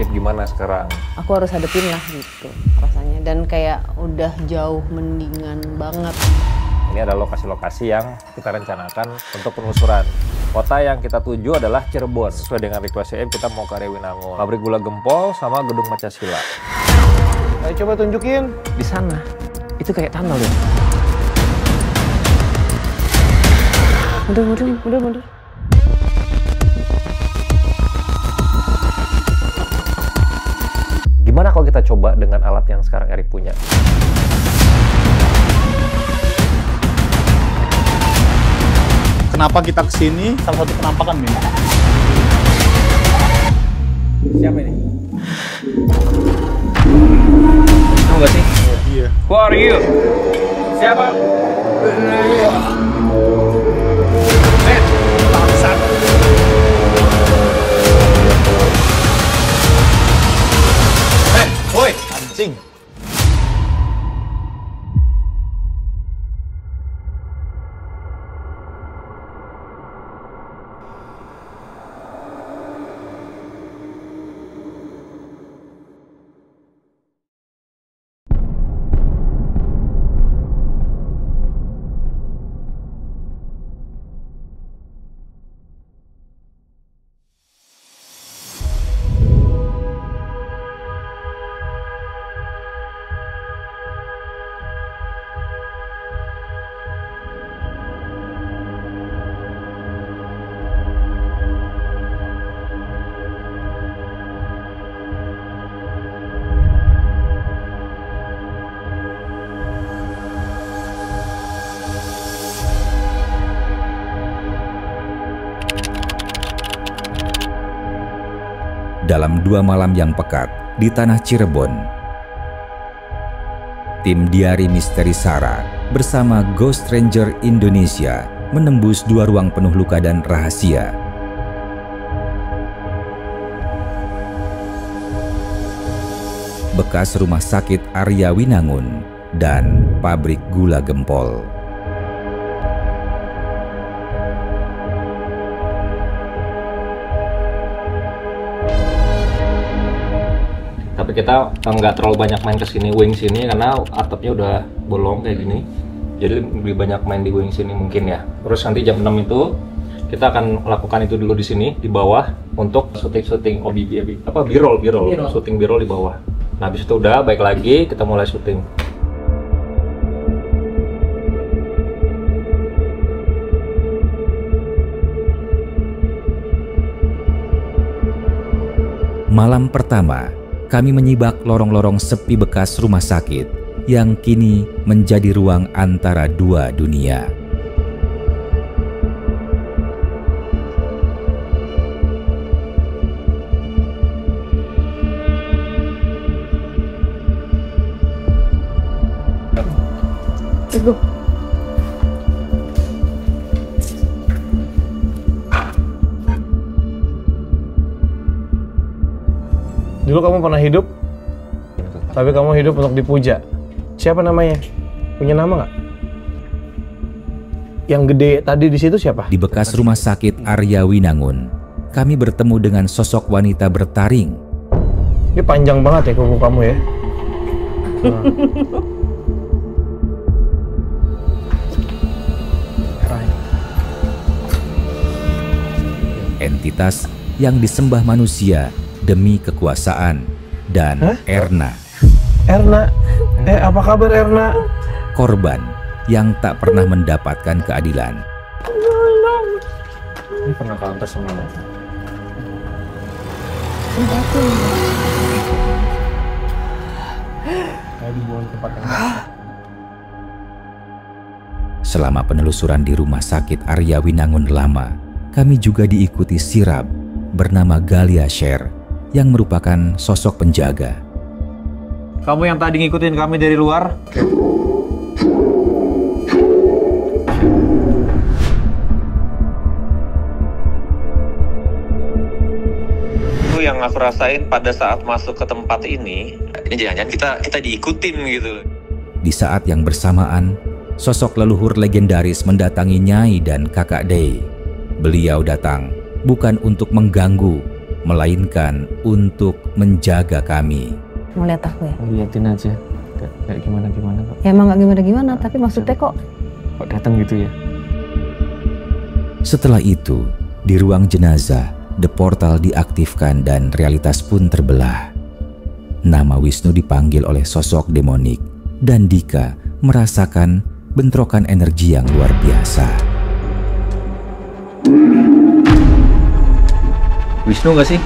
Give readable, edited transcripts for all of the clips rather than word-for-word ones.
sakit gimana sekarang? Aku harus hadepin lah gitu rasanya, dan kayak udah jauh mendingan banget. Ini adalah lokasi-lokasi yang kita rencanakan untuk penelusuran. Kota yang kita tuju adalah Cirebon. Sesuai dengan request CM, kita mau ke area Winangun, pabrik gula Gempol sama gedung Pancasila. Ayo coba tunjukin. Di sana, itu kayak tunnel ya. Mundur. Gimana kalau kita coba dengan alat yang sekarang Erik punya? Kenapa kita kesini? Salah satu penampakan, Min. Siapa ini? Tahu gak sih? Oh, iya. Who are you? Siapa? Bangsat. Woi, anjing. Dalam 2 malam yang pekat di tanah Cirebon, tim Diari Misteri Sarah bersama Ghost Ranger Indonesia menembus 2 ruang penuh luka dan rahasia. Bekas rumah sakit Arya Winangun dan pabrik gula Gempol. Tapi kita nggak terlalu banyak main ke sini, wing sini, karena atapnya udah bolong kayak gini. Jadi lebih banyak main di wing sini mungkin ya. Terus nanti jam 6 itu kita akan lakukan itu dulu di sini di bawah untuk syuting B-roll, syuting B-roll di bawah. Nah habis itu udah baik lagi kita mulai syuting. Malam pertama, kami menyibak lorong-lorong sepi bekas rumah sakit yang kini menjadi ruang antara 2 dunia. Let's go. Dulu kamu pernah hidup, tapi kamu hidup untuk dipuja. Siapa namanya? Punya nama nggak? Yang gede tadi di situ siapa? Di bekas rumah sakit Arya Winangun, kami bertemu dengan sosok wanita bertaring. Ini panjang banget ya kuku kamu ya. Nah. Entitas yang disembah manusia demi kekuasaan, dan Erna. Erna? Apa kabar Erna? Korban yang tak pernah mendapatkan keadilan. Ini pernah counter sama lo. Selama penelusuran di rumah sakit Arya Winangun lama, kami juga diikuti sirab bernama Galia Sher yang merupakan sosok penjaga. Kamu yang tadi ngikutin kami dari luar? Itu yang aku rasain pada saat masuk ke tempat ini jangan-jangan kita diikutin gitu. Di saat yang bersamaan, sosok leluhur legendaris mendatangi Nyai dan Kakak Dey. Beliau datang bukan untuk mengganggu, melainkan untuk menjaga kami. Mau lihat aku ya? Liatin aja. Kayak gimana kok. Ya emang gak gimana-gimana, tapi maksudnya kok Datang gitu ya? Setelah itu, di ruang jenazah, the portal diaktifkan dan realitas pun terbelah. Nama Wisnu dipanggil oleh sosok demonik dan Dika merasakan bentrokan energi yang luar biasa. Wisnu gak sih?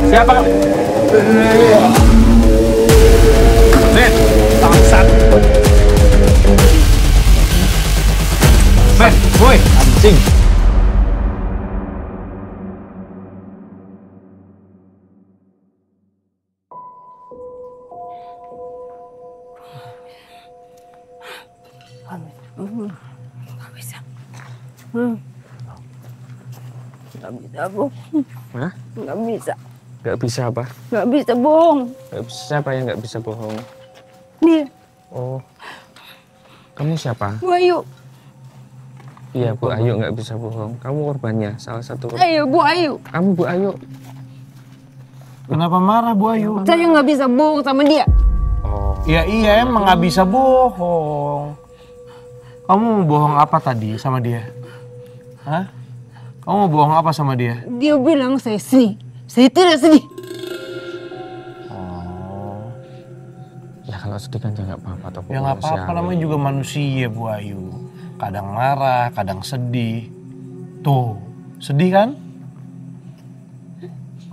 Siapa? Ben, bangsat. Ben, woi, anjing. nggak bisa. Nggak bisa, Bung. Hah? Nggak bisa. Gak bisa apa? Nggak bisa, Bung. Gak bisa, siapa yang gak bisa bohong? Dia, Oh, kamu siapa? Bu Ayu. Iya, Bu Ayu gak bisa bohong. Kamu korbannya, salah satu korban. Ayo, Bu Ayu. Kamu Bu Ayu. Kenapa marah Bu Ayu? Saya nggak bisa bohong sama dia. Oh, Ya iya emang nggak bisa bohong. Kamu mau bohong apa tadi sama dia? Hah? Kamu mau bohong apa sama dia? Dia bilang saya sedih. Saya tidak sedih. ya kalau sedih kan ya gak apa-apa. Toh, Ya nggak apa-apa, namanya juga manusia Bu Ayu. Kadang marah, kadang sedih. Tuh, sedih kan?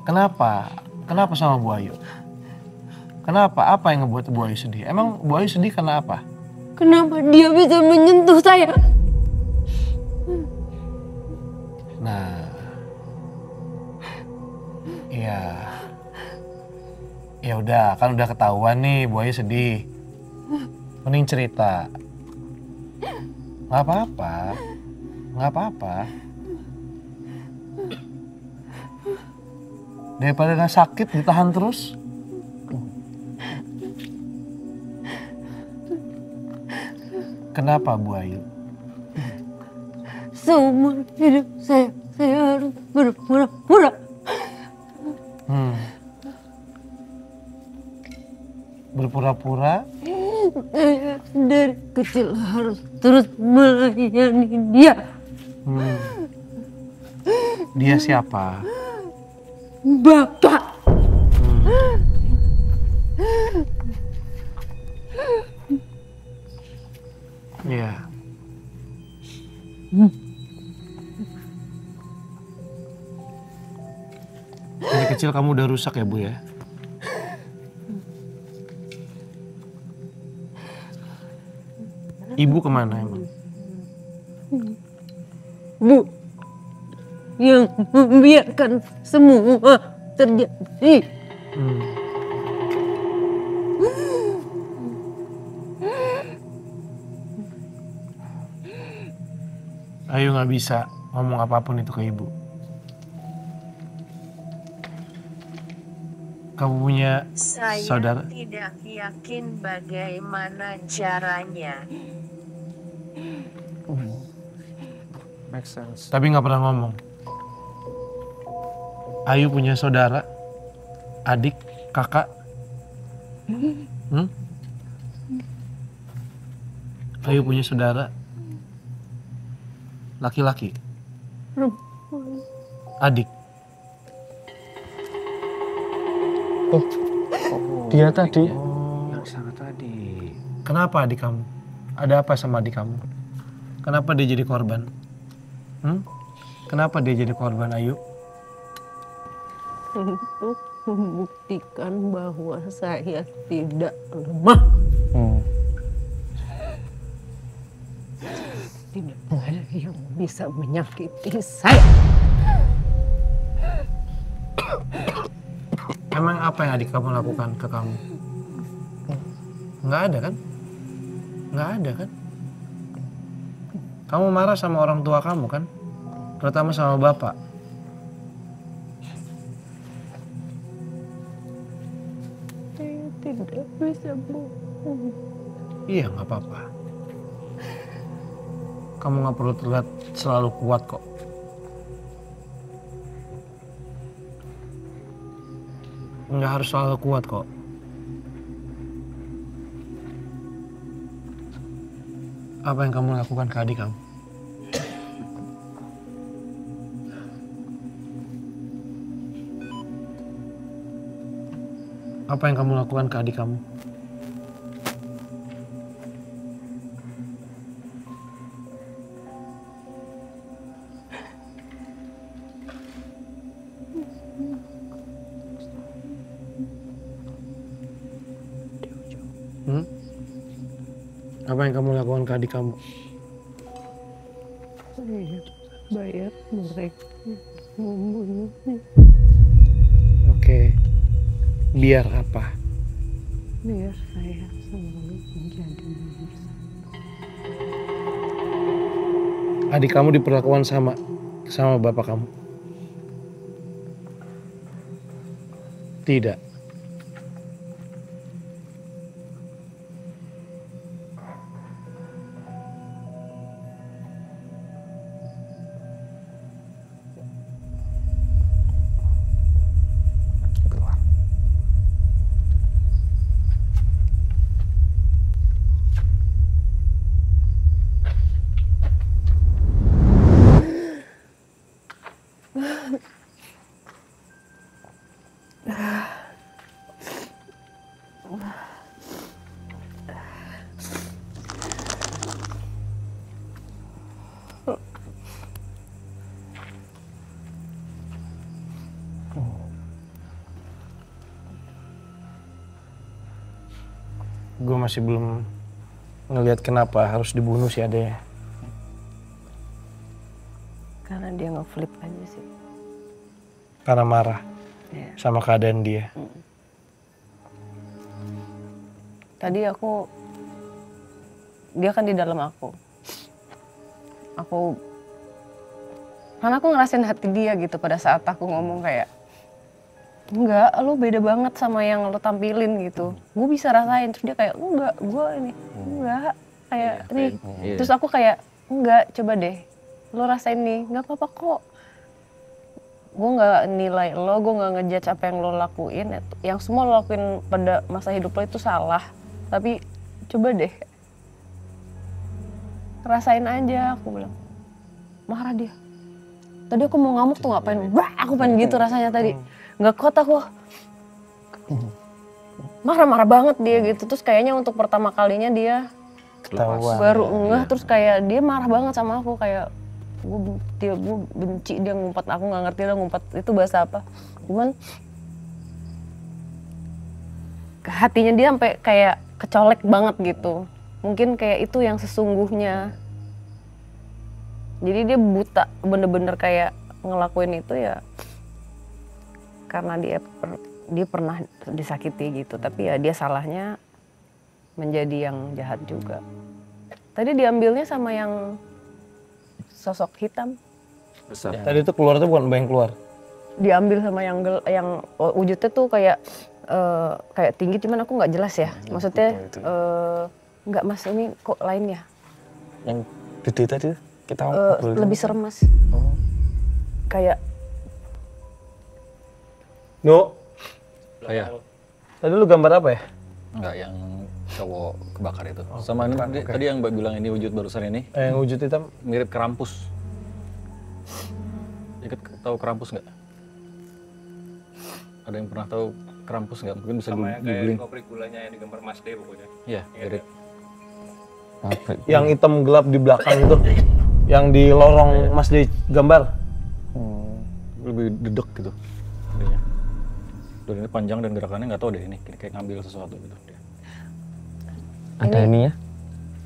Kenapa? Kenapa sama Bu Ayu? Kenapa? Apa yang ngebuat Bu Ayu sedih? Emang Bu Ayu sedih karena apa? Kenapa dia bisa menyentuh saya? Nah, ya udah, kan udah ketahuan nih Bu Ayu sedih. Mending cerita. Nggak apa-apa, nggak apa-apa. Daripada nggak sakit ditahan terus. Kenapa Bu Ayu? Seumur hidup saya harus berpura-pura. Berpura-pura? Saya dari kecil harus terus melayani dia. Dia siapa? Bapak. Iya. Dari kecil kamu udah rusak ya Bu ya? Ibu kemana emang? Bu yang membiarkan semua terjadi. Ayu nggak bisa ngomong apapun itu ke ibu. Kamu punya Saya saudara? tidak yakin bagaimana caranya. make sense. Tapi nggak pernah ngomong. Ayu punya saudara, adik, kakak. Ayu punya saudara, laki-laki, adik. Dia tadi. Yang sana tadi. Kenapa adik kamu? Ada apa sama adik kamu? Kenapa dia jadi korban? Kenapa dia jadi korban, Ayu? Untuk membuktikan bahwa saya tidak lemah. Tidak ada yang bisa menyakiti saya. Emang apa yang adik kamu lakukan ke kamu? Nggak ada kan? Nggak ada kan? Kamu marah sama orang tua kamu kan? Terutama sama bapak. Saya tidak bisa bohong. Iya, nggak apa-apa. Kamu nggak perlu terlihat selalu kuat kok. Nggak harus selalu kuat kok. Apa yang kamu lakukan ke adik kamu? Apa yang kamu lakukan ke adik kamu? Apa yang kamu lakukan ke adik kamu? Bayar mereka membunuhnya. Oke. Biar apa? Biar saya selalu menjadi Adik kamu diperlakukan sama bapak kamu? Tidak. Gue masih belum ngelihat kenapa harus dibunuh si adanya. karena dia nge-flip aja sih. Karena marah Iya. sama keadaan dia. Tadi dia kan di dalam aku. Karena aku ngerasain hati dia gitu pada saat aku ngomong kayak, enggak, lu beda banget sama yang lu tampilin gitu. Gue bisa rasain, terus dia kayak, enggak, gue ini, enggak, kayak nih. Terus aku kayak, enggak, coba deh, lu rasain nih, nggak apa-apa kok. Gue nggak nilai lo, gue nggak ngejudge apa yang lo lakuin. Yang semua lo lakuin pada masa hidup lo itu salah. Tapi coba deh, rasain aja, aku bilang. Marah dia. Tadi aku mau ngamuk tuh ngapain, wah aku pengen gitu rasanya tadi. Nggak kuat aku. Marah-marah banget dia gitu. Terus kayaknya untuk pertama kalinya dia baru ngeh, terus kayak dia marah banget sama aku. Kayak gue benci dia ngumpat, aku nggak ngerti dia ngumpat itu bahasa apa. Cuman hatinya dia sampai kayak kecolek banget gitu. Mungkin kayak itu yang sesungguhnya. Jadi dia buta, bener-bener kayak ngelakuin itu ya karena dia pernah disakiti gitu. Tapi ya dia salahnya menjadi yang jahat juga. Tadi diambilnya sama yang sosok hitam. Besar. Tadi itu keluar tuh bukan yang keluar. Diambil sama yang wujudnya tuh kayak tinggi, cuman aku nggak jelas ya. Maksudnya nggak mas, ini kok lain ya? Yang gede tadi kita lebih serem mas. Kayak No. Ya. Tadi lu gambar apa ya? Enggak, yang cowok kebakar itu. Sama ini tadi yang Mbak bilang ini wujud barusan ini. Yang wujud hitam Mirip Krampus. Tahu Krampus nggak? Ada yang pernah tahu Krampus nggak? Mungkin bisa googling. Pabrik gulanya yang digambar Mas D pokoknya. Iya, mirip. yang hitam gelap di belakang itu. Yang di lorong Mas D gambar. Lebih dedek gitu. Adanya. Dan ini panjang dan gerakannya nggak tahu deh ini kayak ngambil sesuatu gitu. Ada ininya?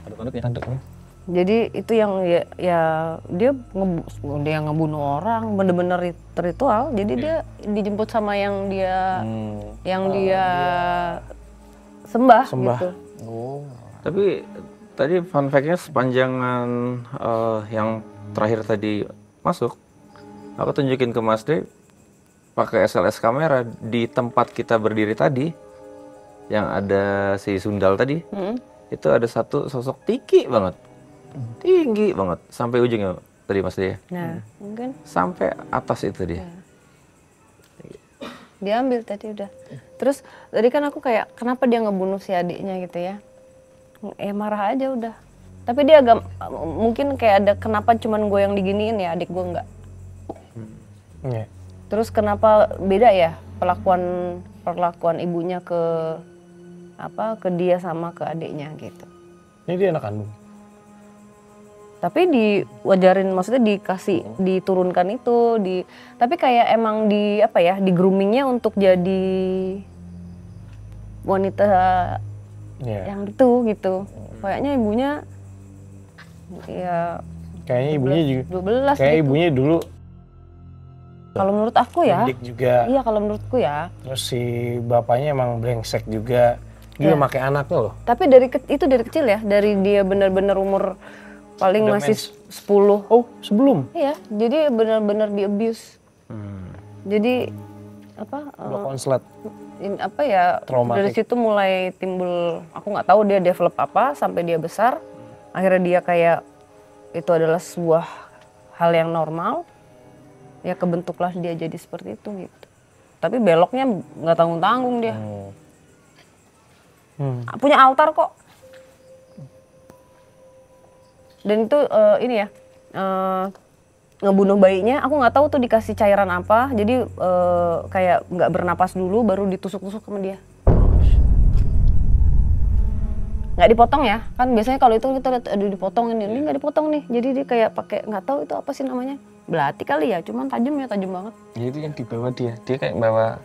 Ada tanduknya. Tanduknya. jadi itu yang ya dia ngebunuh orang, bener-bener ritual. Jadi dia dijemput sama yang dia sembah gitu. Tapi tadi fun fact-nya sepanjangan yang terakhir tadi masuk, aku tunjukin ke Mas D pakai SLS kamera di tempat kita berdiri tadi, yang ada si Sundal tadi, itu ada satu sosok tiki banget. tinggi banget sampai ujungnya tadi Mas dia. Nah, mungkin Sampai atas itu dia. diambil tadi udah. Terus tadi kan aku kayak kenapa dia ngebunuh si adiknya gitu ya? Ya marah aja udah. Tapi dia agak mungkin kayak ada kenapa cuman gue yang diginiin ya, adik gue enggak. Iya. Terus kenapa beda ya perlakuan ibunya ke dia sama ke adiknya gitu. Ini dia anak kandung. Tapi diwajarin, maksudnya diturunkan itu, tapi kayak emang di groomingnya untuk jadi wanita yang itu gitu. Kayaknya ibunya ya Kayaknya ibunya juga 12 kayak gitu. ibunya dulu Kalau menurut aku ya. pendidik juga. Iya, kalau menurutku ya. Terus si bapaknya emang brengsek juga. Dia Ya. pakai anaknya loh. Tapi dari kecil ya, dari dia benar-benar umur paling Udah masih mens. 10. Oh, sebelum? Iya, jadi benar-benar di abuse. Jadi Udah konslet. Traumatik. dari situ mulai timbul, aku nggak tahu dia develop apa sampai dia besar. Akhirnya dia kayak itu adalah sebuah hal yang normal. Ya kebentuklah dia jadi seperti itu gitu. Tapi beloknya nggak tanggung-tanggung dia. Punya altar kok. Dan itu ini ya, ngebunuh bayinya. Aku nggak tahu tuh dikasih cairan apa. Jadi kayak nggak bernapas dulu, baru ditusuk-tusuk sama dia. Nggak dipotong ya, kan biasanya kalau itu kita lihat aduh dipotongin, ini nggak dipotong nih. Jadi dia kayak pakai nggak tahu itu apa sih namanya, belati kali ya, cuman tajam banget. Ya itu yang dibawa dia kayak bawa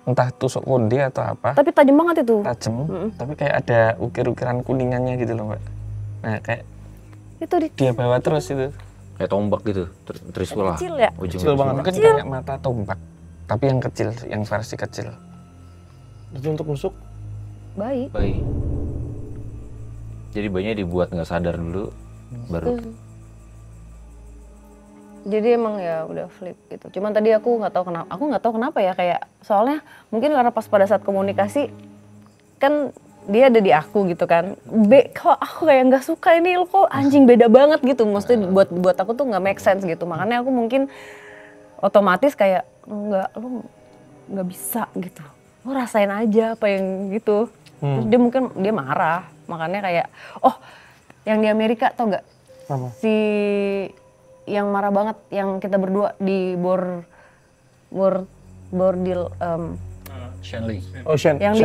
entah tusuk konde atau apa. Tapi tajam banget itu. Tajam, tapi kayak ada ukir-ukiran kuningannya gitu loh Mbak. Nah kayak Itu dia bawa terus itu. Kayak tombak gitu, terus bola. kecil ya. Kecil banget. Mungkin kayak mata tombak, tapi yang kecil, yang versi kecil. Itu untuk nusuk. Bayi. Jadi bayinya dibuat nggak sadar dulu, baru. Jadi emang ya udah flip gitu. Cuman tadi aku nggak tahu kenapa ya, kayak soalnya mungkin karena pas pada saat komunikasi kan dia ada di aku gitu kan. Kok aku kayak nggak suka ini, lo kok anjing beda banget gitu. Maksudnya buat aku tuh nggak make sense gitu. Makanya aku mungkin otomatis kayak lo nggak bisa gitu. Lo rasain aja apa yang gitu. Terus dia marah. Makanya kayak yang di Amerika tau nggak? Apa? Si yang marah banget, yang kita berdua di bordil Shanley. Oh, yang di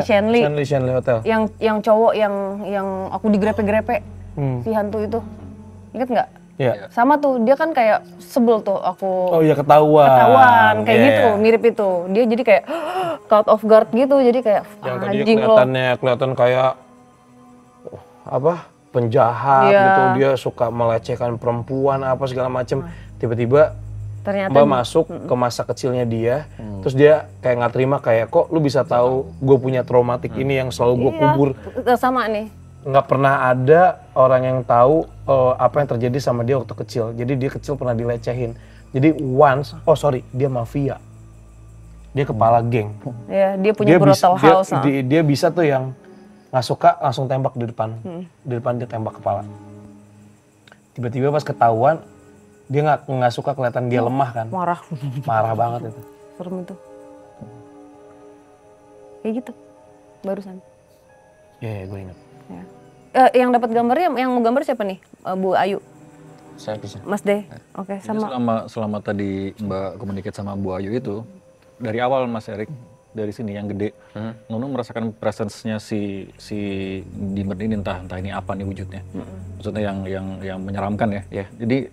Shanley Hotel. yang cowok yang aku digrepe-grepe si hantu itu, inget nggak? Iya. Sama tuh dia kan kayak sebel tuh aku. Oh iya, ketahuan. Kayak Iya. gitu, mirip itu. Dia jadi kayak caught off guard gitu, jadi kayak Yang tadi anjing lo. kelihatan kayak penjahat Iya. gitu, dia suka melecehkan perempuan apa segala macem. Tiba-tiba Ternyata Mbak masuk ke masa kecilnya dia, terus dia kayak nggak terima, kayak kok lu bisa tahu gue punya traumatik ini yang selalu gue kubur. sama nih. Nggak pernah ada orang yang tahu apa yang terjadi sama dia waktu kecil. Jadi dia kecil pernah dilecehin. Jadi dia mafia. Dia kepala geng. Ya, dia punya brutal house. Dia bisa tuh yang nggak suka langsung tembak di depan. Di depan dia tembak kepala. Tiba-tiba pas ketahuan, dia nggak suka kelihatan dia lemah kan. Marah banget itu. Serem itu. Kayak gitu. Barusan. Iya, gue ingat. Ya. Yang dapat gambarnya, yang mau gambar siapa nih? Bu Ayu. Saya bisa. Mas D. Oke, Jadi selama tadi Mbak komunikasi sama Bu Ayu itu, dari awal Mas Erik, dari sini yang gede, Nunu merasakan presence-nya si Demon ini, entah ini apa nih wujudnya. Maksudnya yang menyeramkan ya. Jadi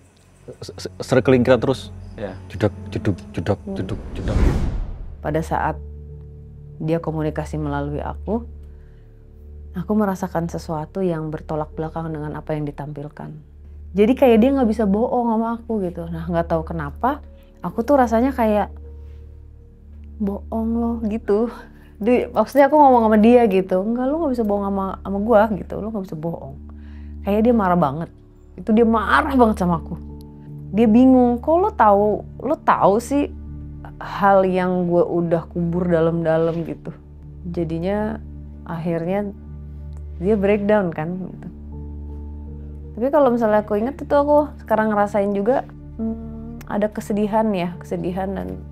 circling kita terus, jeduk. Pada saat dia komunikasi melalui aku merasakan sesuatu yang bertolak belakang dengan apa yang ditampilkan. Jadi kayak dia nggak bisa bohong sama aku gitu. Nah, nggak tahu kenapa, aku tuh rasanya kayak bohong loh gitu. Maksudnya aku ngomong sama dia gitu, enggak, lu nggak bisa bohong sama gua gitu, lu nggak bisa bohong. Kayak dia marah banget. Itu dia marah banget sama aku. Dia bingung, kok lo tahu sih hal yang gue udah kubur dalam-dalam gitu. Jadinya akhirnya dia breakdown kan gitu. Tapi kalau misalnya aku inget itu aku sekarang ngerasain juga ada kesedihan dan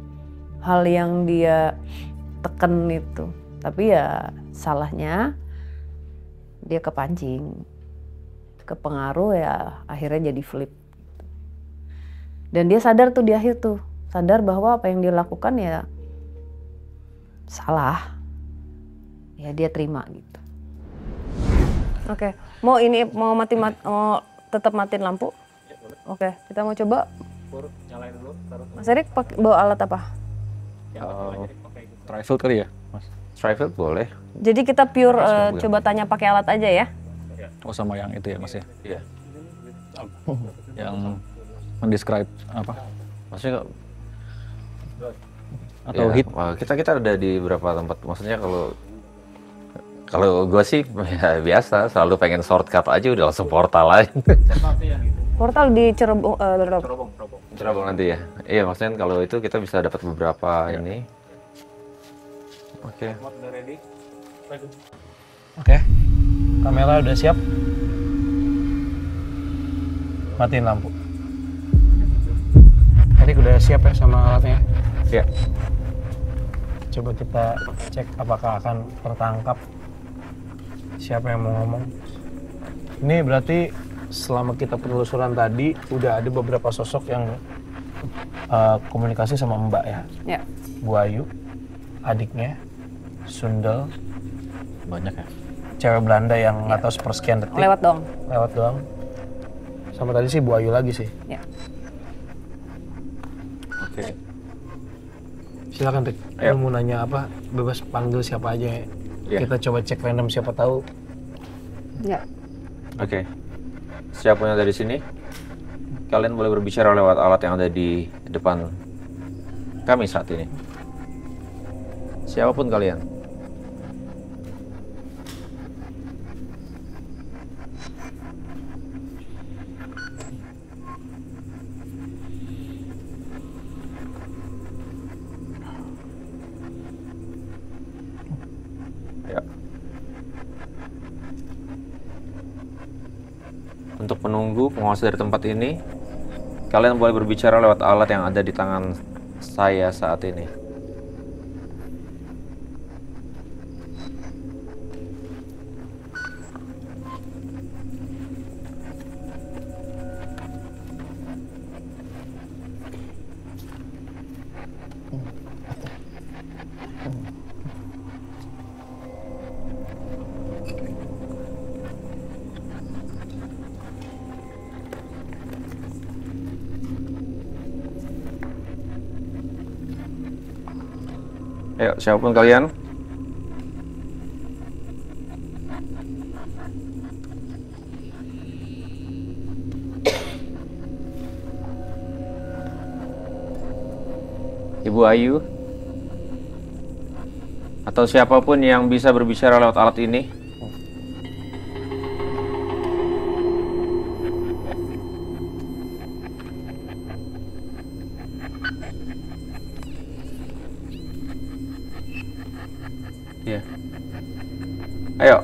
hal yang dia teken itu. Tapi ya salahnya dia kepancing, kepengaruh ya akhirnya jadi flip. Dan dia sadar tuh di akhir tuh, sadar bahwa apa yang dia lakukan ya salah. Ya dia terima gitu. Oke, mau tetap matiin lampu? Oke, kita mau coba. Nyalain dulu, Mas Erik bawa alat apa? Trifle kali ya, Mas? Trifle boleh. Jadi kita pure coba tanya pakai alat aja ya? Oh sama yang itu ya Mas ya? Iya. Yang mendescribe apa? Maksudnya atau ya, hit? Kita ada di beberapa tempat. Maksudnya kalau gue sih ya biasa, selalu pengen shortcut aja udah langsung portal aja. Portal di Cirebon. Cirebon nanti ya. Iya maksudnya kalau itu kita bisa dapat beberapa ini. Oke. Oke. Kamera udah siap. Matiin lampu. Tadi udah siap ya sama alatnya? Iya. Coba kita cek apakah akan tertangkap siapa yang mau ngomong. Ini berarti selama kita penelusuran tadi udah ada beberapa sosok yang komunikasi sama Mbak ya. Ya. Bu Ayu, adiknya, Sundel, banyak ya. Cewek Belanda yang nggak tahu sepersekian detik. Lewat doang. Sama tadi sih Bu Ayu lagi sih. Ya. Oke. Silakan Rick. Lu mau nanya apa? Bebas panggil siapa aja. Ya. Kita coba cek random siapa tahu. Ya. Oke. Siapapun yang ada di sini, kalian boleh berbicara lewat alat yang ada di depan kami saat ini. Siapapun kalian. Ya. Untuk penunggu penguasa dari tempat ini, kalian boleh berbicara lewat alat yang ada di tangan saya saat ini. Ayo, siapapun kalian. Ibu Ayu. Atau siapapun yang bisa berbicara lewat alat ini. Ya. Ayo.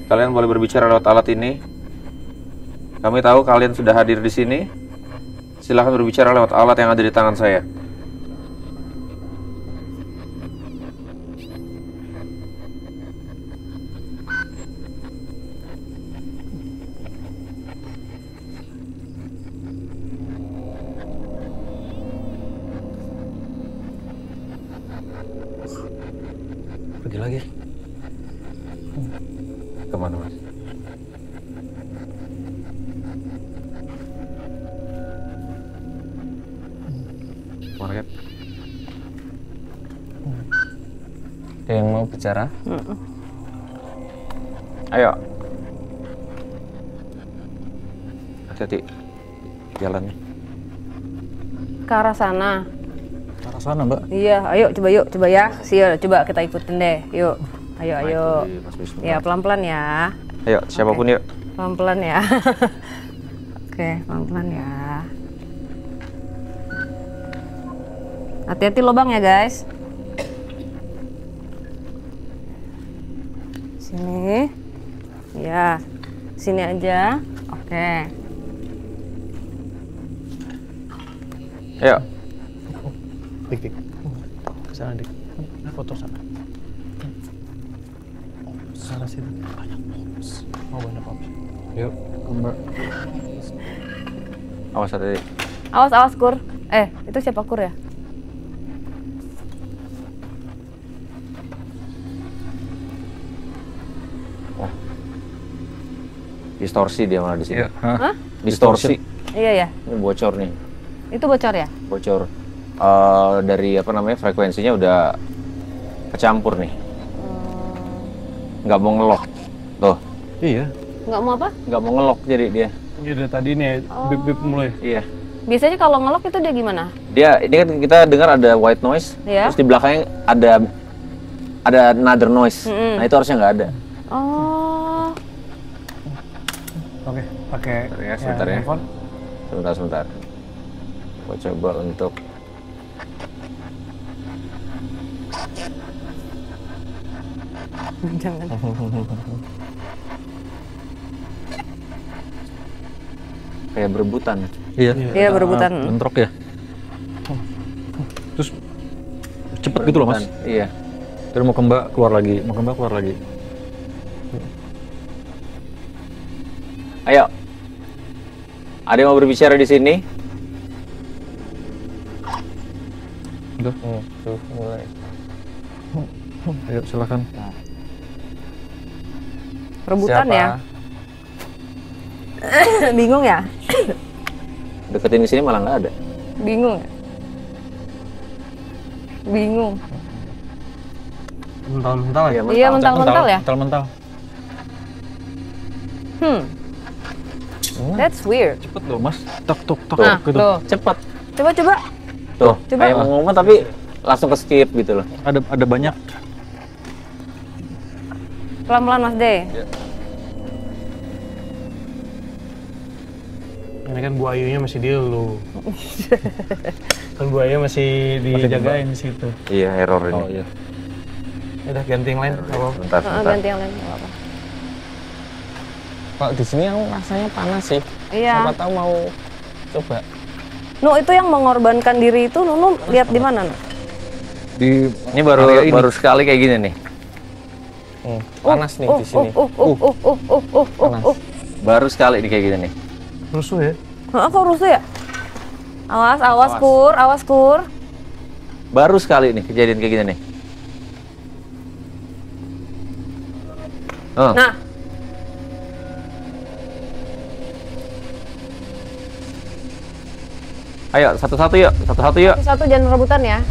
Kalian boleh berbicara lewat alat ini. Kami tahu kalian sudah hadir di sini. Silahkan berbicara lewat alat yang ada di tangan saya. Pergi lagi. Kemana, Mas? Kemana, Cap? Ada yang mau bicara? Ayo. Hati-hati jalannya. Ke arah sana. Ke arah sana, Mbak. Iya, ayo coba ya. Coba kita ikutin deh. Yuk. Ayo. Ya, pelan-pelan ya. Ayo, siapapun yuk. Pelan-pelan ya. Oke, pelan-pelan ya. Hati-hati lubang ya, guys. Sini. Ya. Sini aja. Oke. Ayo. Dik. Sana dik. Foto sana. Sana sini. Banyak pops. Mau banyak pops. Yuk, Mbak. Awas tadi. Awas Kur. Itu siapa Kur ya? Distorsi dia malah di sini. Hah? Distorsi. Iya ya. Ini bocor nih. Itu bocor ya? Bocor. Dari apa namanya frekuensinya udah kecampur nih. Nggak mau ngelok. Tuh. Iya. Nggak mau apa? Nggak mau ngelok jadi dia. Ini udah tadi nih bip-bip mulai. Iya. Biasanya kalau ngelok itu dia gimana? Dia ini kan kita dengar ada white noise. Iya. Terus di belakangnya ada another noise. Nah itu harusnya nggak ada. Oh. Oke, pakai Ya, sebentar ya. handphone. Sebentar. Gua coba untuk Jangan. kayak berebutan. Iya berebutan. Bentrok ya. Terus cepet gitu loh Mas. Iya. Terus mau ke Mbak keluar lagi, Ayo. Ada yang mau berbicara di sini? Udah. Tuh, mulai. Ayo silakan. Rebutan Siapa? ya? Bingung ya? Deketin di sini malah nggak ada. Bingung ya? Bingung. Mental-mental ya? Iya mental-mental ya? Mental. That's weird. Cepet loh Mas. Tok Nah, gitu. tuh. Cepat. Coba. Tuh, Coba. kayak mau ngomong tapi langsung ke skip gitu loh. Ada banyak. Pelan-pelan Mas De. Ini kan Bu Ayunya masih di lu. Kan Bu Ayu masih dijagain di situ. Iya, error ini. Oh iya. Udah ganti yang lain. Apa? Bentar. Ganti yang lain, nggak apa-apa. Kalau di sini aku rasanya panas sih. Iya. Siapa tahu mau coba. Itu yang mengorbankan diri itu Nunu lihat di mana, Nu? Ini baru sekali kayak gini nih. Panas nih di sini. Panas. Baru sekali ini kayak gini nih. Rusuh ya? Kok rusuh ya? Awas Kur. Baru sekali nih kejadian kayak gini nih. Oh. Nah. Ayo, satu-satu yuk. Satu jangan rebutan ya.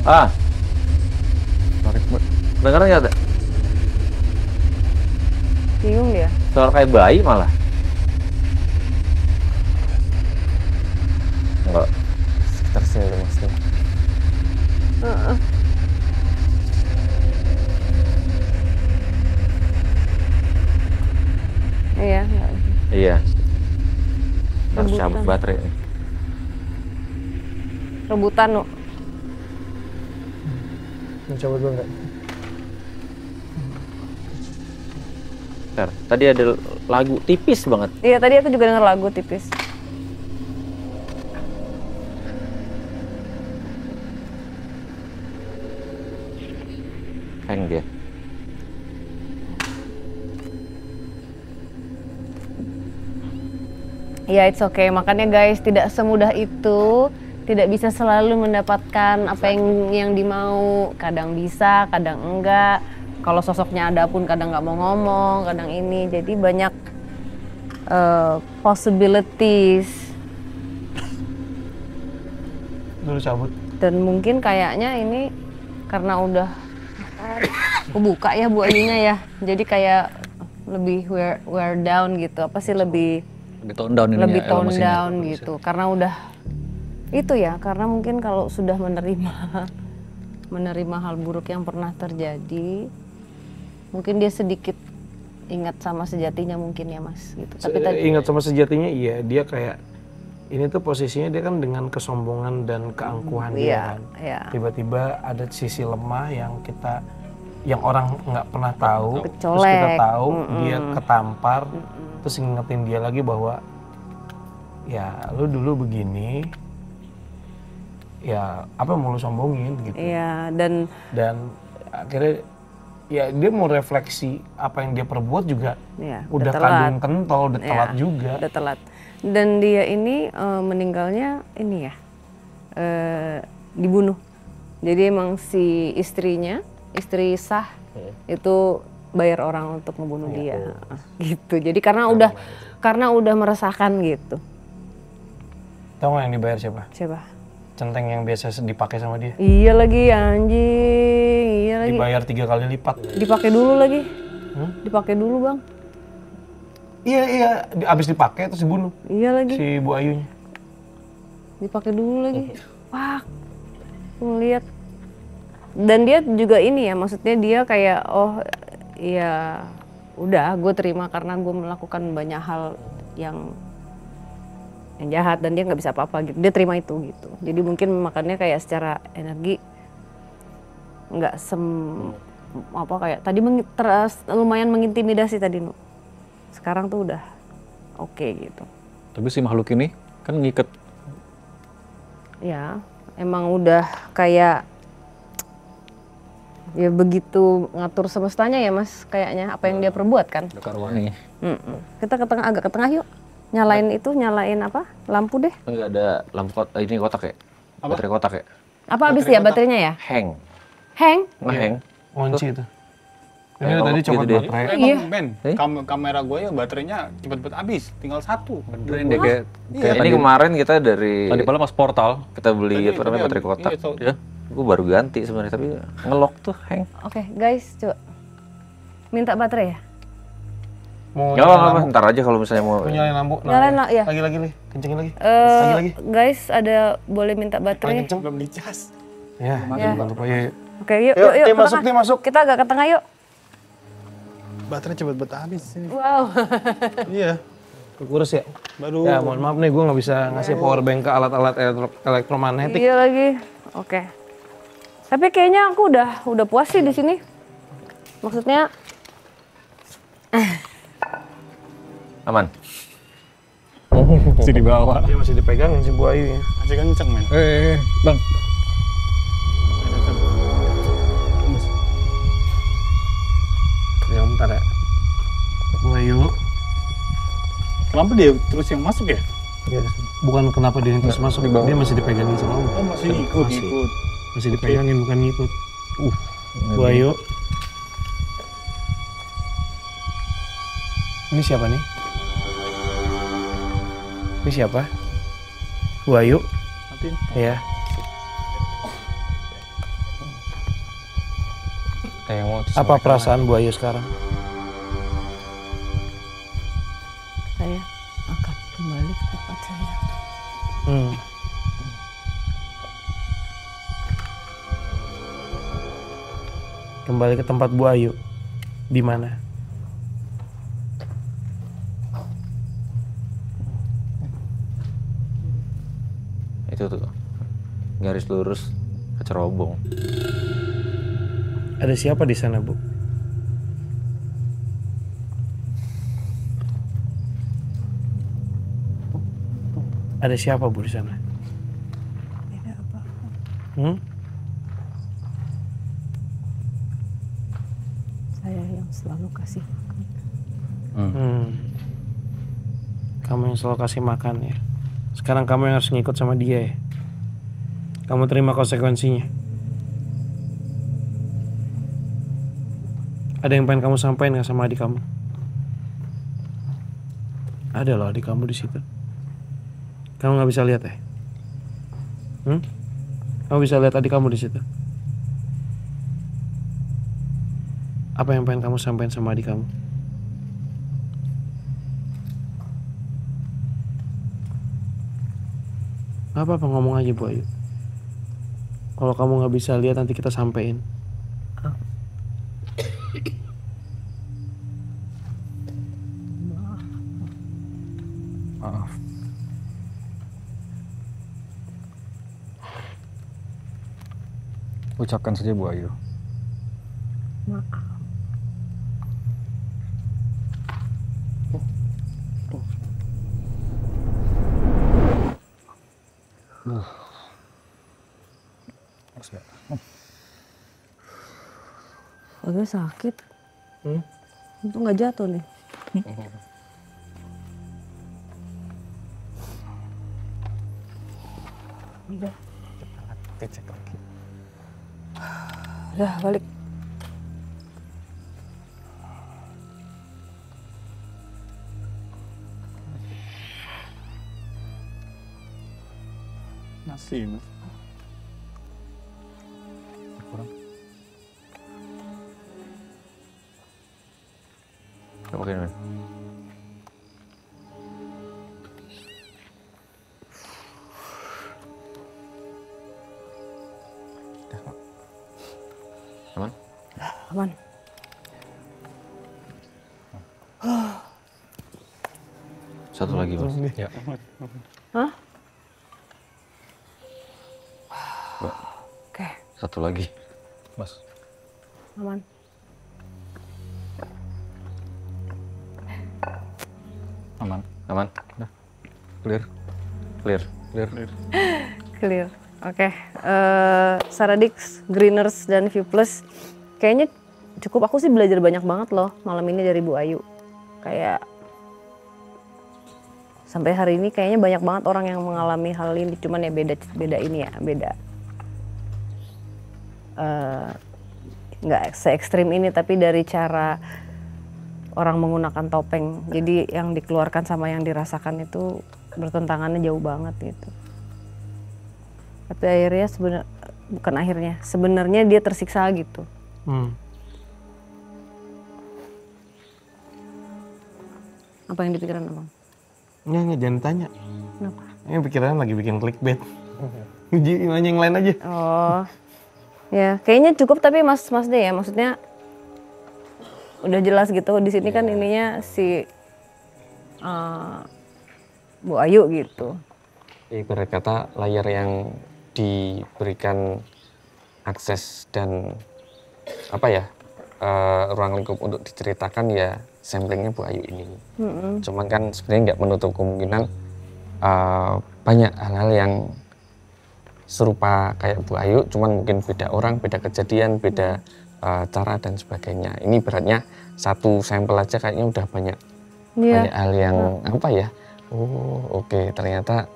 Tarik Mbak. Dengeran nggak ada? Bingung dia. Suara kayak bayi malah. Enggak. Sekitar sini loh Mas. Iya. Iya. Harus Rebutan. cabut baterai nih. Rebutan, Nu. Mau coba dulu nggak? Bentar, tadi ada lagu tipis banget. Iya, tadi aku juga denger lagu tipis. Hang dia. Ya, it's okay. Makanya guys, tidak semudah itu. Tidak bisa selalu mendapatkan apa yang dimau. Kadang bisa, kadang enggak. Kalau sosoknya ada pun kadang nggak mau ngomong, kadang ini. Jadi banyak possibilities. Dulu cabut. Dan mungkin kayaknya ini karena udah kebuka ya Bu Ayunya ya. Jadi kayak lebih wear down gitu. Apa sih lebih tone down ini lebih ya, tone emosinya. down gitu. Karena udah itu ya, karena mungkin kalau sudah menerima hal buruk yang pernah terjadi, mungkin dia sedikit ingat sama sejatinya mungkin ya Mas gitu. Tapi tadi Ingat sama sejatinya iya, dia kayak ini tuh posisinya dia kan dengan kesombongan dan keangkuhan dia iya, kan. iya. Tiba-tiba ada sisi lemah yang kita yang orang nggak pernah tahu, terus kita Kecolek. tahu dia ketampar, terus ngingetin dia lagi bahwa ya lu dulu begini, ya apa mau lu sombongin gitu. Iya, Dan akhirnya ya dia mau refleksi apa yang dia perbuat juga ya, udah telat. kandung kentol, udah Ya, telat juga. Udah telat. Dan dia ini meninggalnya ini ya dibunuh. Jadi emang si istri sah itu bayar orang untuk ngebunuh dia, gitu. Jadi karena udah meresahkan gitu. Tahu nggak yang dibayar siapa? Siapa? Centeng yang biasa dipakai sama dia. Iya lagi anjing, iya lagi. Dibayar 3 kali lipat. Dipakai dulu lagi. Dipakai dulu bang. Iya, abis dipakai terus dibunuh. Iya lagi. Si Bu Ayunya. Dipakai dulu lagi. Wah, aku ngeliat. Dan dia juga ini ya, maksudnya dia kayak ya udah gue terima karena gue melakukan banyak hal yang jahat dan dia nggak bisa apa-apa gitu. Dia terima itu gitu. Jadi mungkin makannya kayak secara energi nggak kayak tadi lumayan mengintimidasi tadi Nu. Sekarang tuh udah oke gitu. Tapi si makhluk ini kan ngiket. Ya, emang udah kayak ya begitu ngatur semestanya ya Mas, kayaknya apa yang dia perbuat kan. Karwani. Kita agak ke tengah yuk. Nyalain apa? Lampu deh. Enggak ada lampu ini kotak ya? Baterai kotak ya? Apa habis ya baterainya ya? Hang. Hang? Kunci itu. Ini tadi copot gitu deh. baterai. Iya. Ben, kamera gue ya baterainya cepet-cepet habis, tinggal 1. Benerin deh kayak Ini tadi, kemarin kita dari tadi malam pas portal. kita beli apa namanya baterai kotak. Ya. Gue baru ganti sebenarnya tapi ngelok tuh hang. Oke, guys, coba. Minta baterai ya? Mau Gak nyalain apa-apa, lampu. ntar aja kalau misalnya mau. Mau nyalain lampu. Nyalain ya. Lagi, kencengin lagi. Lagi. Guys, ada boleh minta baterai? Kenceng. Belum dicas. Ya, Ya. jangan lupa ya. Oke, yuk, Yuk, ke masuk tengah. nih, masuk. Kita agak ke tengah yuk. Baterai cepet-cepet habis ini. Wow. Iya, Kurus ya? baru. Ya, mohon maaf nih, gue nggak bisa ngasih power bank ke alat-alat elektromagnetik. Iya lagi. Oke. Tapi kayaknya aku udah puas sih di sini. Maksudnya Aman. Masih di bawah. Dia masih dipegangin si Bu Ayu ya. Masih kenceng men. Bang. Ya, bentar ya. Bu Ayu. Kenapa dia terus yang masuk ya? Ya, bukan kenapa dia terus masuk, dia masih dipegangin sama Om. Oh masih ikut. Masih dipegangin, bukan ngikut. Bu Ayu. Ini siapa nih? Ini siapa? Bu Ayu? Iya. Apa perasaan Bu Ayu sekarang? saya akan kembali ke tempat saya. Kembali ke tempat Bu Ayu. Di mana? Itu tuh. Garis lurus kecerobong. Ada siapa di sana, Bu? Ada siapa, Bu, di sana? Tidak apa-apa. Saya yang selalu kasih makan. Kamu yang selalu kasih makan ya. Sekarang kamu yang harus ngikut sama dia ya. Kamu terima konsekuensinya. Ada yang pengen kamu sampaikan nggak sama adik kamu? Ada loh adik kamu di situ. Kamu nggak bisa lihat ya? Kamu bisa lihat adik kamu di situ. Apa yang pengen kamu sampaikan sama adik kamu? Apa ngomong aja Bu Ayu. Kalau kamu nggak bisa lihat nanti kita sampein. Maaf. Ucapkan saja Bu Ayu. Maaf. Agak sakit. Itu nggak jatuh nih. Udah. Cek lagi. Udah balik. Masih, Mas. Coba pakai ini. Aman? Aman. Satu lagi, Mas. Ya. Hah? Mbak, Oke, satu lagi. Mas. aman. Aman. Aman? Udah. Clear. Clear. Clear. Clear. Oke. Saradix, Greeners, dan View Plus. Kayaknya cukup, aku sih belajar banyak banget loh malam ini dari Bu Ayu. Kayak sampai hari ini kayaknya banyak banget orang yang mengalami hal ini, cuman ya beda ini ya, beda. Nggak se-ekstrim ini, tapi dari cara orang menggunakan topeng. Jadi yang dikeluarkan sama yang dirasakan itu bertentangannya jauh banget gitu. Tapi akhirnya sebenarnya dia tersiksa gitu. Apa yang dipikiran abang? Nggak, jangan tanya. Kenapa? Ini pikiran lagi bikin clickbait. Uji nanya yang lain aja. Oh, ya kayaknya cukup tapi Mas deh ya, maksudnya udah jelas gitu di sini kan ininya si Bu Ayu gitu. Ibarat kata layar yang diberikan akses dan apa ya ruang lingkup untuk diceritakan ya samplingnya Bu Ayu ini. Cuman kan sebenarnya nggak menutup kemungkinan banyak hal-hal yang serupa kayak Bu Ayu, cuman mungkin beda orang, beda kejadian, beda cara dan sebagainya. Ini beratnya satu sampel aja kayaknya udah banyak hal yang apa ya? Oh oke, ternyata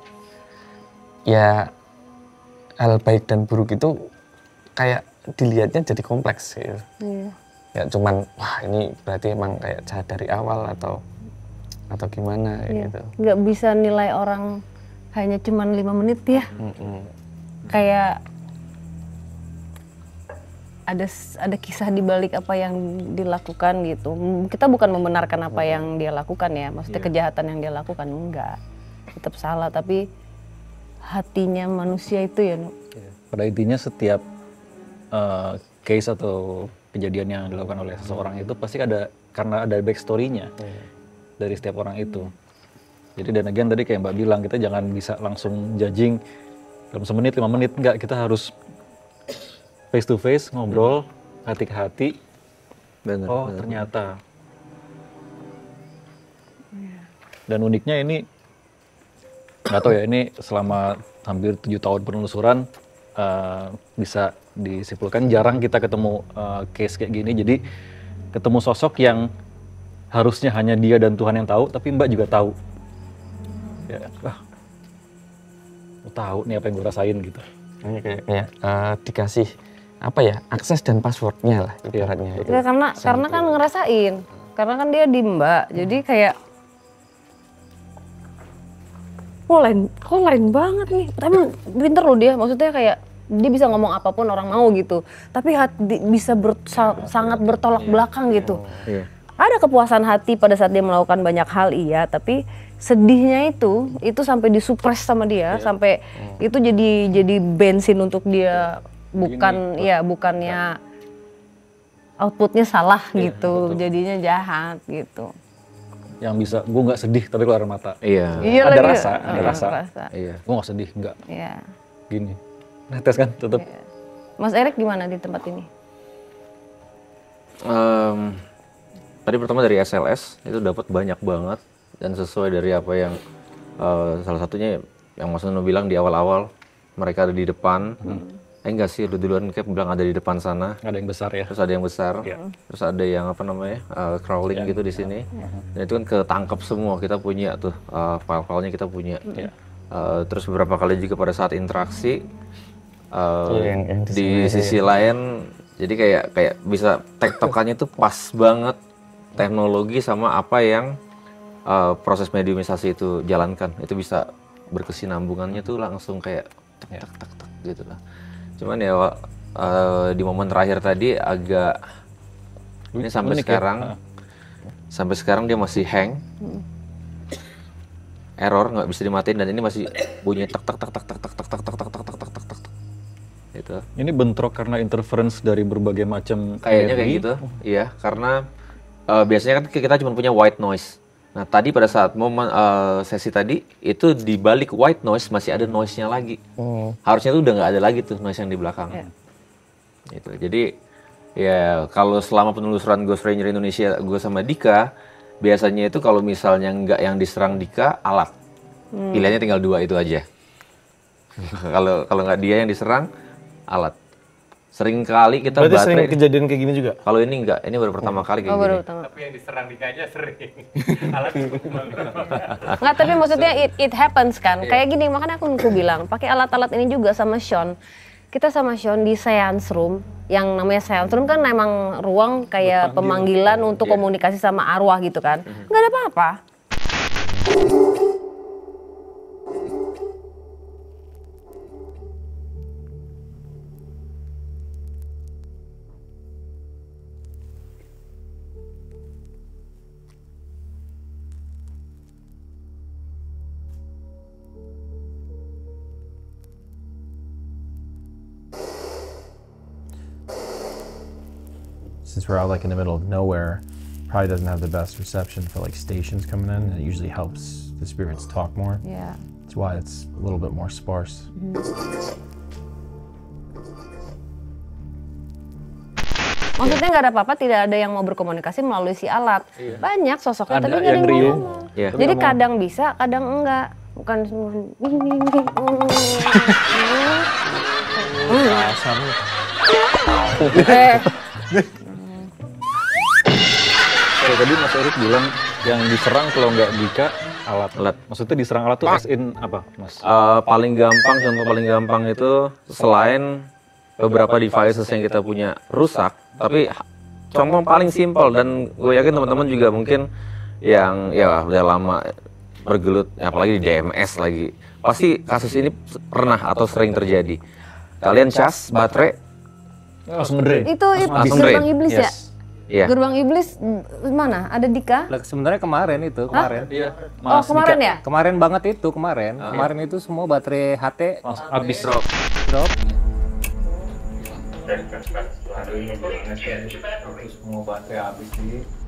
ya hal baik dan buruk itu kayak dilihatnya jadi kompleks gitu. Ya cuman wah ini berarti emang kayak jahat dari awal atau gimana gitu. Nggak bisa nilai orang hanya cuman 5 menit ya. Kayak ada kisah di balik apa yang dilakukan gitu. Kita bukan membenarkan apa yang dia lakukan ya, maksudnya kejahatan yang dia lakukan, enggak. Tetap salah, tapi hatinya manusia itu ya, Nuk. Pada intinya setiap case atau kejadian yang dilakukan oleh seseorang itu pasti karena ada backstory-nya dari setiap orang itu. Jadi dan again tadi kayak Mbak bilang, kita jangan bisa langsung judging dalam 1 menit, 5 menit, enggak. Kita harus face to face, ngobrol, hati ke hati. Oh ternyata. Dan uniknya ini, nggak tahu ya, ini selama hampir 7 tahun penelusuran bisa disimpulkan jarang kita ketemu case kayak gini. Jadi ketemu sosok yang harusnya hanya dia dan Tuhan yang tahu, tapi Mbak juga tahu. Ya, tahu nih apa yang gue rasain gitu. Ini kayak dikasih apa ya, akses dan passwordnya lah ibaratnya. Ya, karena kan ngerasain, karena kan dia di Mbak, jadi kayak kok lain banget nih. Tapi pinter loh dia, maksudnya kayak dia bisa ngomong apapun orang mau gitu, tapi hati bisa sangat bertolak belakang gitu. Ada kepuasan hati pada saat dia melakukan banyak hal, iya, tapi sedihnya itu sampai disupres sama dia, sampai itu jadi bensin untuk dia, bukannya outputnya salah gitu, betul. Jadinya jahat gitu. Yang bisa, gue nggak sedih tapi keluar mata. Iya. Ada rasa. Iya. Gue nggak sedih, nggak. Iya. Gini, netes kan, tetap. Iya. Mas Erik gimana di tempat ini? Tadi pertama dari SLS itu dapat banyak banget dan sesuai dari apa yang salah satunya yang Mas Nuno bilang di awal-awal mereka ada di depan. Enggak sih, duluan kayak bilang ada di depan sana. Ada yang besar ya. Terus ada yang besar. Terus ada yang apa namanya crawling gitu di sini. Dan itu kan ketangkep semua, kita punya tuh file-filenya kita punya. Terus beberapa kali juga pada saat interaksi yang di sisi lain, jadi kayak bisa tektokannya tuh pas banget teknologi sama apa yang proses mediumisasi itu jalankan. Itu bisa berkesinambungannya tuh langsung kayak tek tek tek gitu lah. Cuman ya di momen terakhir tadi agak ini sampai sekarang dia masih hang, error nggak bisa dimatiin dan ini masih bunyi tek tek tek tek tek tek tek tek tek tek tek tek tek tek. Gitu. Ini bentrok karena interference dari berbagai macam kayaknya kayak gitu. Iya, karena biasanya kan kita cuma punya white noise. Nah, tadi pada saat momen sesi tadi itu di balik white noise masih ada noise-nya lagi. Harusnya tuh udah nggak ada lagi tuh noise yang di belakang. Gitu. Jadi ya kalau selama penelusuran Ghost Ranger Indonesia gue sama Dika, biasanya itu kalau misalnya nggak yang diserang Dika, alat. Pilihannya tinggal 2 itu aja. Kalau nggak dia yang diserang, alat. Sering kali kita berarti baterai. sering kejadian kayak gini juga? Kalau ini enggak, ini baru pertama kali kayak gini. Tapi yang diserang Dika aja sering. Alat Nggak, tapi maksudnya it happens kan. Kayak gini, makanya aku bilang, pakai alat-alat ini juga sama Sean. Kita sama Sean di seance room, yang namanya seance room kan memang ruang kayak pemanggilan untuk komunikasi sama arwah gitu kan. Nggak ada apa-apa. Since we're out like in the middle of nowhere, probably doesn't have the best reception for like stations coming in, and it usually helps the spirits talk more. Yeah. That's why it's a little bit more sparse. Maksudnya nggak ada apa-apa, tidak ada yang mau berkomunikasi melalui si alat. Banyak sosoknya, tapi nggak ada yang mau ngomong. Jadi kadang bisa, kadang enggak. Bukan tadi Mas Erik bilang yang diserang kalau nggak Dika alat. Maksudnya diserang alat tuh as in apa, Mas? Paling gampang itu selain beberapa devices yang kita punya rusak, tapi contoh paling simpel dan gue yakin teman-teman juga mungkin yang ya udah lama bergelut, apalagi di DMS lagi, pasti kasus ini pernah atau sering terjadi. Kalian cas baterai langsung drain. Itu gerbang iblis ya? Iya. Gerbang iblis mana? Ada Dika? Sebenarnya kemarin itu, Iya. Oh, kemarin ya? Kemarin banget itu, kemarin itu semua baterai HT habis drop.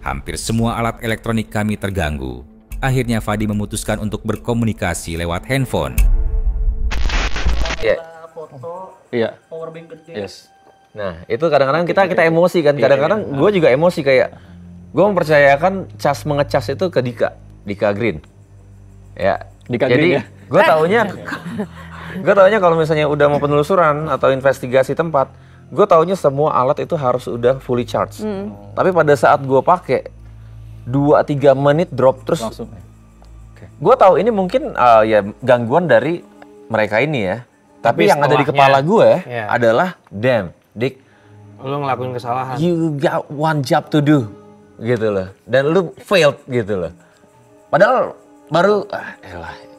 Hampir semua alat elektronik kami terganggu. Akhirnya Fadi memutuskan untuk berkomunikasi lewat handphone. Iya. Powerbank gede. Yes. Nah, itu kadang-kadang kita emosi kan. Kadang-kadang gue juga emosi kayak gue mempercayakan cas mengecas itu ke Dika Green. Ya. Dika Jadi Green ya? gue taunya kalau misalnya udah mau penelusuran atau investigasi tempat, gue taunya semua alat itu harus udah fully charged. Tapi pada saat gue pakai 2-3 menit drop terus langsung. Gue tahu ini mungkin ya gangguan dari mereka ini ya. Tapi yang ada di kepala gue adalah damn, Dik, lu ngelakuin kesalahan. You got one job to do, gitu loh. Dan lu failed gitu loh. Padahal baru,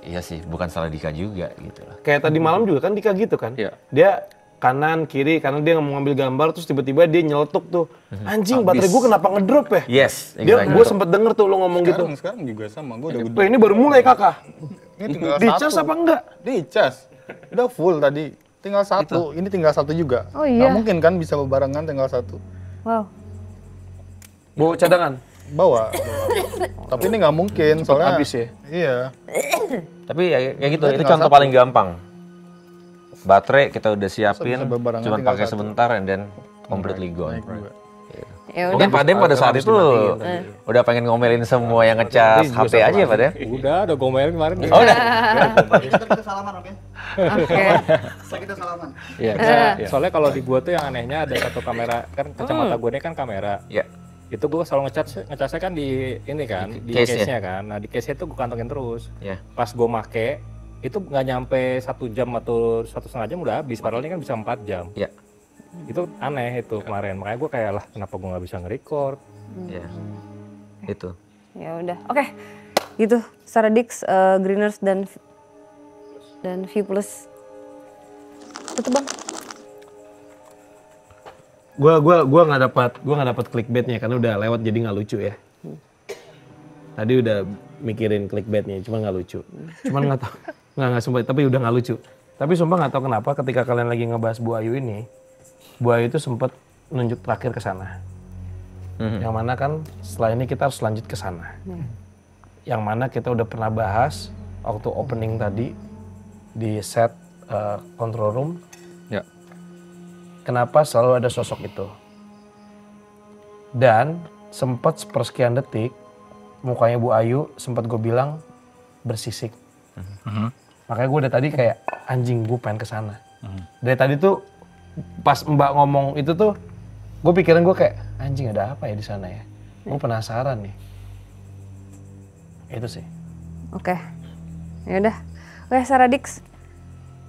iya sih, bukan salah Dika juga gitu loh. Kayak tadi malam juga kan Dika gitu kan. Dia kanan kiri karena dia mau ngambil gambar terus tiba-tiba dia nyeletuk tuh. Anjing, baterai gue kenapa ngedrop ya? Yes, gue sempet denger tuh lu ngomong gitu. Sekarang juga sama, gue udah Ini baru mulai kakak. Ini tinggal Dicas satu. apa enggak? Dicas. Udah full tadi. Tinggal satu. Ini tinggal satu juga. Oh iya. Nggak mungkin kan bisa bebarengan tinggal satu. Wow. Bawa cadangan? Bawa. Tapi ini nggak mungkin soalnya. Habis ya? Iya. Tapi ya kayak gitu, itu contoh paling gampang. Baterai kita udah siapin, Bisa bebarengan cuma tinggal pakai satu. sebentar and then completely gone. Ya Ya Mungkin Pak Dem pada saat itu udah pengen ngomelin semua yang ngecas HP aja ya Pak Dem? Udah gomelin kemarin. Oh udah? Kita salaman, oke? Oke. Kita salaman. Iya, soalnya kalau di gua tuh yang anehnya ada satu kamera, kan kacamata gua ini kan kamera. Iya. Itu gua selalu ngecasnya kan di ini kan, di case-nya kan. Nah di case-nya itu gua kantongin terus. Iya. Pas gua make, itu nggak nyampe 1 jam atau 1,5 jam udah habis, padahal ini kan bisa 4 jam. Iya. Itu aneh itu kemarin, makanya gue kayak lah kenapa gue nggak bisa nge-record. Iya, itu. Ya udah, oke. Gitu, Saradix, Greeners dan View Plus. Tutup Bang. Gua nggak dapat clickbaitnya karena udah lewat jadi nggak lucu ya. Tadi udah mikirin clickbaitnya, cuma nggak lucu. Cuman nggak tahu, nggak sumpah, tapi udah nggak lucu. Tapi sumpah nggak tahu kenapa ketika kalian lagi ngebahas Bu Ayu ini, Bu Ayu itu sempat nunjuk terakhir ke sana. Yang mana kan setelah ini kita harus lanjut ke sana. Yang mana kita udah pernah bahas waktu opening tadi di set control room. Ya. Kenapa selalu ada sosok itu? Dan sempat sepersekian detik mukanya Bu Ayu sempat gue bilang bersisik. Makanya gue udah tadi kayak anjing gue pengen ke sana. Dari tadi tuh pas Mbak ngomong itu tuh, gue pikiran gue kayak anjing ada apa ya di sana ya? Gue penasaran nih. Itu sih. Oke, ya udah. Oke, Saradix,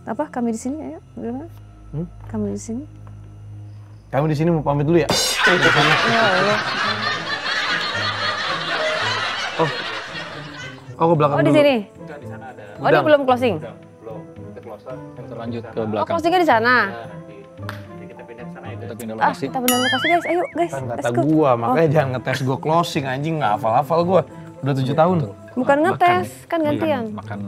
apa kami di sini? Ayo, gimana? Kami di sini. Kami di sini mau pamit dulu ya? Oh, ke belakang di dulu. sini. Oh, dia belum closing. Belum, kita close Kita lanjut ke Oh, belakang. closingnya di sana. Kita pindah ke sana ya. Kita pindah Ah, lokasi. kita benar lokasi guys. Ayo guys, Kan let's kata go. gua, makanya jangan ngetes gua closing anjing, nggak hafal-hafal gua. Udah 7 tahun. Bukan ngetes, kan gantian. Makan.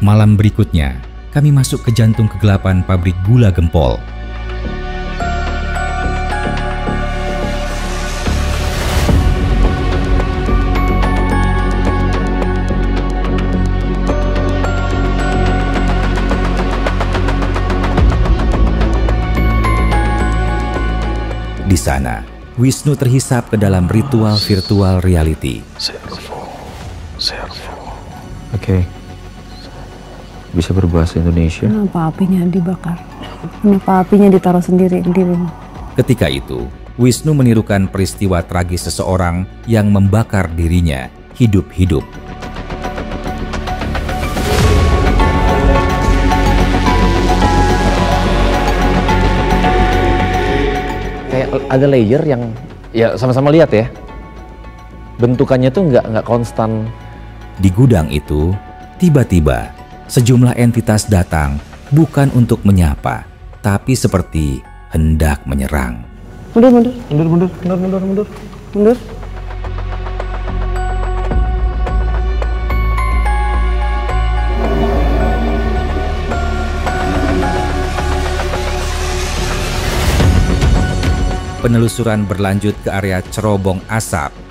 Malam berikutnya, kami masuk ke jantung kegelapan pabrik gula Gempol. Di sana, Wisnu terhisap ke dalam ritual virtual reality. Oke. Bisa berbahasa Indonesia. Kenapa apinya dibakar? Kenapa apinya ditaruh sendiri di rumah? Ketika itu, Wisnu menirukan peristiwa tragis seseorang yang membakar dirinya hidup-hidup. Kayak ada layer yang ya sama-sama lihat ya. Bentukannya tuh nggak konstan. Di gudang itu, tiba-tiba sejumlah entitas datang bukan untuk menyapa, tapi seperti hendak menyerang. Mundur. Penelusuran berlanjut ke area cerobong asap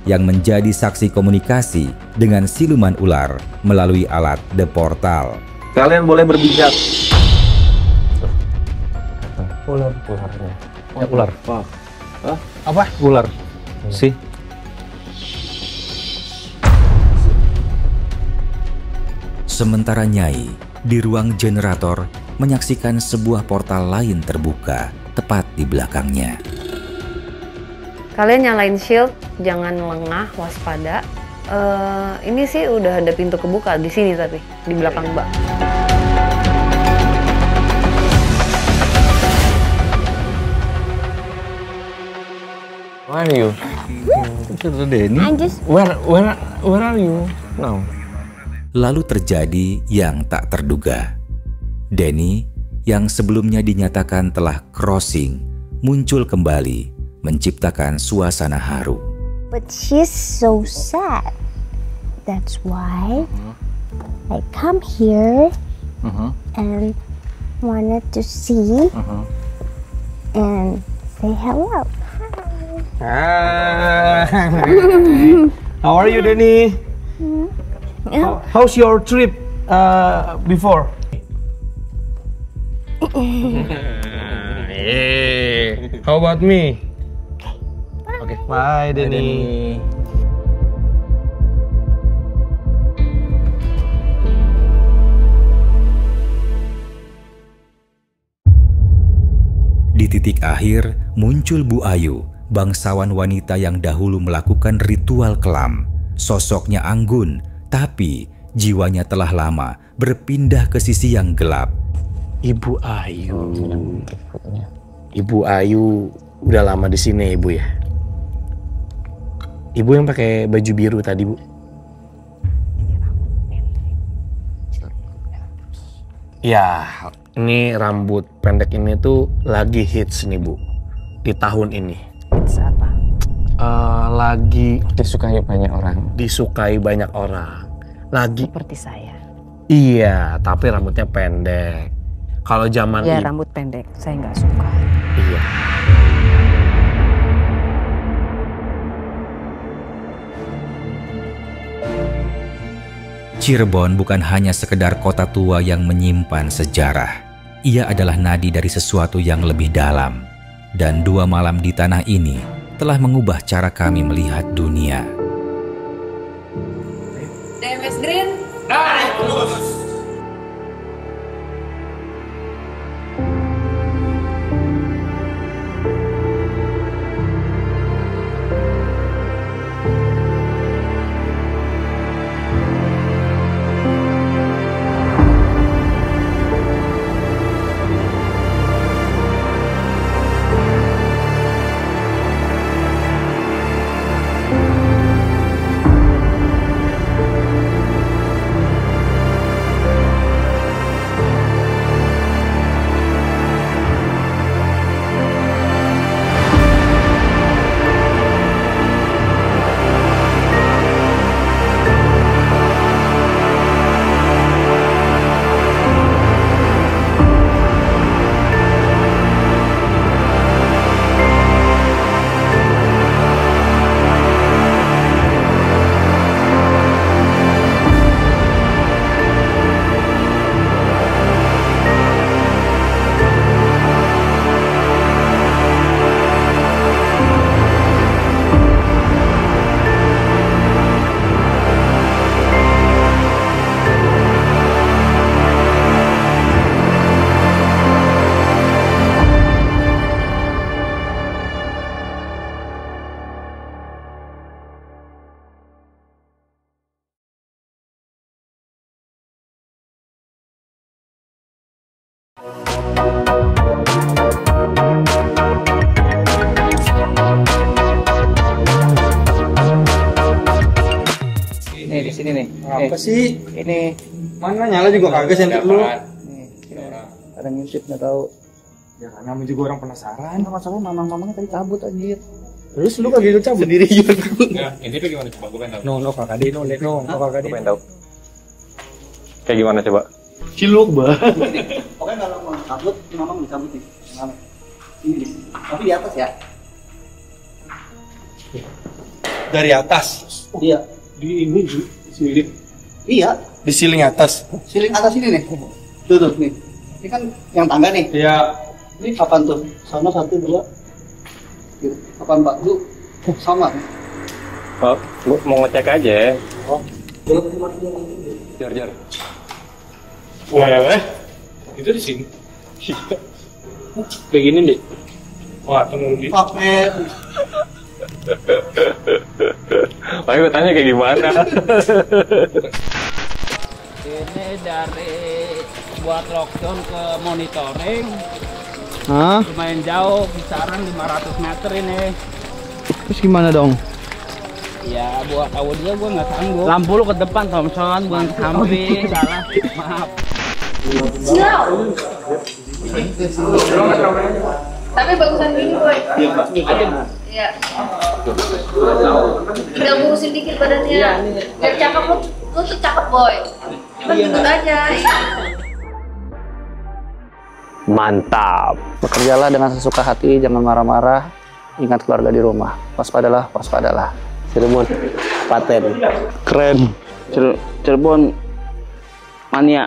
yang menjadi saksi komunikasi dengan siluman ular melalui alat The Portal. Kalian boleh berbicara. Ularnya. Ya, ular. Apa? Ular. Sih. Sementara Nyai di ruang generator menyaksikan sebuah portal lain terbuka tepat di belakangnya. Kalian nyalain shield, jangan lengah, waspada. Ini sih udah ada pintu kebuka di sini tapi di belakang Mbak. Where are you? Where are you? No. Lalu terjadi yang tak terduga. Denny yang sebelumnya dinyatakan telah crossing muncul kembali, menciptakan suasana haru. But she's so sad. That's why I come here and wanted to see and say hello. How are you, Denny? How's your trip before? How about me? Okay, bye, Denny. Di titik akhir muncul Bu Ayu, bangsawan wanita yang dahulu melakukan ritual kelam. Sosoknya anggun, tapi jiwanya telah lama berpindah ke sisi yang gelap. Ibu Ayu. Ibu Ayu udah lama di sini, Ibu ya. Ibu yang pakai baju biru tadi, Bu. Ya, ini rambut pendek ini tuh lagi hits nih, Bu. Di tahun ini. Hits apa? Lagi disukai banyak orang. Disukai banyak orang. Lagi Seperti saya. Iya, tapi rambutnya pendek. Kalau zaman Ya rambut pendek, saya nggak suka. Iya. Cirebon bukan hanya sekedar kota tua yang menyimpan sejarah. Ia adalah nadi dari sesuatu yang lebih dalam. Dan 2 malam di tanah ini telah mengubah cara kami melihat dunia. DMS Green. Nih di sini nih. Apa sih? Ini Mana nyala juga kagak senter lu. ada ngintip nggak tahu. Ya kan namanya juga orang penasaran. Enggak masalah mamang-mamangnya tadi cabut anjir. Terus lu kagak ikut cabut sendiri juga. Ya, ngintipnya gimana coba? Gue pengen tahu. No kakak di no kakak di. Gue pengen tahu. Kayak gimana coba? Ciluk banget. Pokoknya kalau mau cabut, mamang mau cabut nih. Ini, tapi di atas ya. Dari atas. Iya. Di ini di siling. Iya. Di siling atas. Siling atas ini nih. Tuh nih. Ini kan yang tangga nih. Iya. Ini kapan tuh? Sama 1, 2. Gitu. Kapan Pak? Lu sama. Oh, mau ngecek aja. Oh. Jar. Wah, itu di sini. Kayak gini deh. Wah, tunggu gitu. Pakai. Makanya gue tanya kayak gimana. Ini dari buat lockdown ke monitoring. Hah? Lumayan jauh, kisaran 500 meter ini. Terus gimana dong? Ya buat audio gue nggak sanggup. Lampu lu ke depan, Thompson, bukan ke samping. Salah, maaf. Tapi bagusan gini, Boy. Iya. Tinggal ngurusin dikit badannya. Biar cakep lu tuh cakep, Boy. Cuma gendut aja. Mantap. Bekerjalah dengan sesuka hati, jangan marah-marah. Ingat keluarga di rumah. Waspadalah, waspadalah. Cirebon, paten. Keren. Cirebon, mania.